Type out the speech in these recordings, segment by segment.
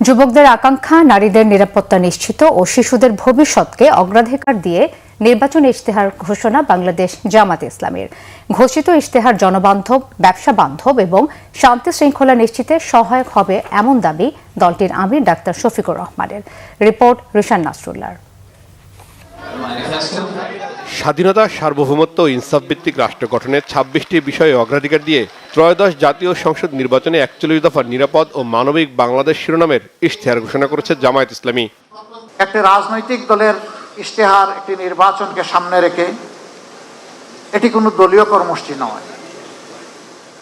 যুবকদের আকাঙ্ক্ষা, নারীদের নিরাপত্তা নিশ্চিত ও শিশুদের ভবিষ্যৎকে অগ্রাধিকার দিয়ে নির্বাচন ইশতেহার ঘোষণা বাংলাদেশ জামাতে ইসলামীর। ঘোষিত ইশতেহার জনবান্ধব, ব্যবসা বান্ধব এবং শান্তি শৃঙ্খলা নিশ্চিতে সহায়ক হবে এমন দাবি দলটির আমির ডাক্তার শফিকুর রহমানের। রিপোর্ট রিশান নাসরুল্লাহর। স্বাধীনতা, সার্বভৌমত্ব ও ইনসাফভিত্তিক রাষ্ট্র গঠনের ২৬টি বিষয়ে অগ্রাধিকার দিয়ে ত্রয়োদশ জাতীয় সংসদ নির্বাচনে ৪১ দফা নিরাপদ ও মানবিক বাংলাদেশ শিরোনামের ইশতেহার ঘোষণা করেছে জামায়াত ইসলামী। একটি রাজনৈতিক দলের ইশতেহার একটি নির্বাচনকে সামনে রেখে এটি কোনো দলীয় কর্মসূচি নয়,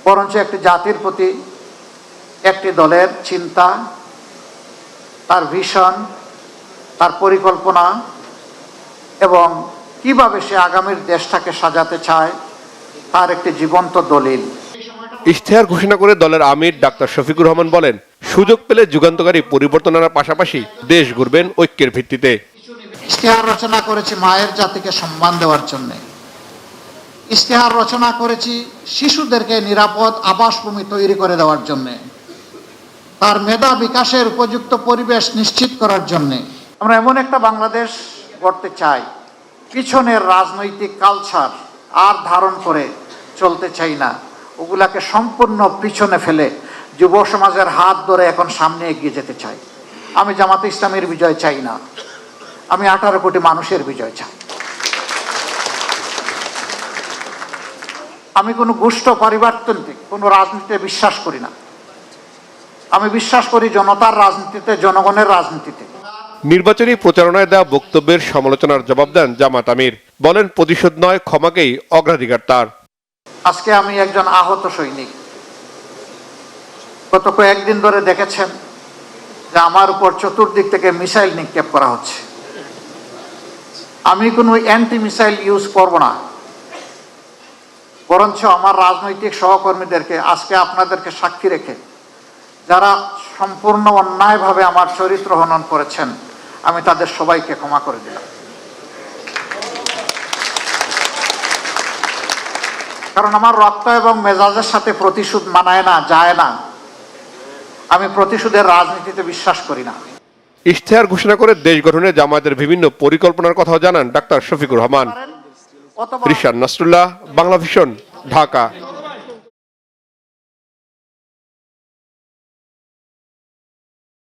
বরঞ্চ একটি জাতির প্রতি একটি দলের চিন্তা, তার ভিশন, তার পরিকল্পনা এবং কিভাবে সে আগামীর দেশটাকে সাজাতে চায় তার একটি জীবন্ত দলিল। ইশতেহার ঘোষণা করে দলের আমির ডাক্তার শফিকুর রহমান বলেন, সুযোগ পেলে যুগান্তকারী পরিবর্তন আনার পাশাপাশি দেশ গড়বেন ঐক্যের ভিত্তিতে। ইশতেহার রচনা করেছি মায়ের জাতিকে সম্মান দেওয়ার জন্য। ইশতেহার রচনা করেছি শিশুদেরকে নিরাপদ আবাসভূমি তৈরি করে দেওয়ার জন্য, তার মেধা বিকাশের উপযুক্ত পরিবেশ নিশ্চিত করার জন্য। আমরা এমন একটা বাংলাদেশ গড়তে চাই, পিছনের রাজনৈতিক কালচার আর ধারণ করে চলতে চাই না, ওগুলাকে সম্পূর্ণ পিছনে ফেলে যুব সমাজের হাত ধরে এখন সামনে এগিয়ে যেতে চাই। আমি জামাতে ইসলামের বিজয় চাই না, আমি 18 কোটি মানুষের বিজয় চাই। আমি কোনো গোষ্ঠ পরিবর্তনকে কোনো রাজনীতিতে বিশ্বাস করি না। আমি বিশ্বাস করি জনতার রাজনীতিতে, জনগণের রাজনীতিতে। নির্বাচনী প্রচারণায় দেওয়া বক্তব্যের সমালোচনার জবাব দেন জামাত আমির। বলেন, প্রতিশোধ নয়, ক্ষমাকেই অগ্রাধিকার তার। আজকে আমি একজন আহত সৈনিক। গত কয়েকদিন ধরে দেখেছেন যে আমার উপর চতুর্দিক থেকে মিসাইল নিক্ষেপ করা হচ্ছে। আমি কোনো অ্যান্টি মিসাইল ইউজ করব না, বরঞ্চ আমার রাজনৈতিক সহকর্মীদেরকে আজকে আপনাদেরকে সাক্ষী রেখে যারা সম্পূর্ণ অন্যায়ভাবে আমার চরিত্র হনন করেছেন, আমি তাদের সবাইকে ক্ষমা করে দিলাম। কারণ আমার রক্ত এবং মেজাজের সাথে প্রতিশোধ মানায় না, যায় না। আমি প্রতিশোধের রাজনীতিতে বিশ্বাস করি না। ইশতেহার ঘোষণা করে দেশ গঠনে জামায়াতের বিভিন্ন পরিকল্পনার কথাও জানান ডাক্তার শফিকুর রহমান। রিশান নাসরুল্লাহ, বাংলা ভিশন, ঢাকা।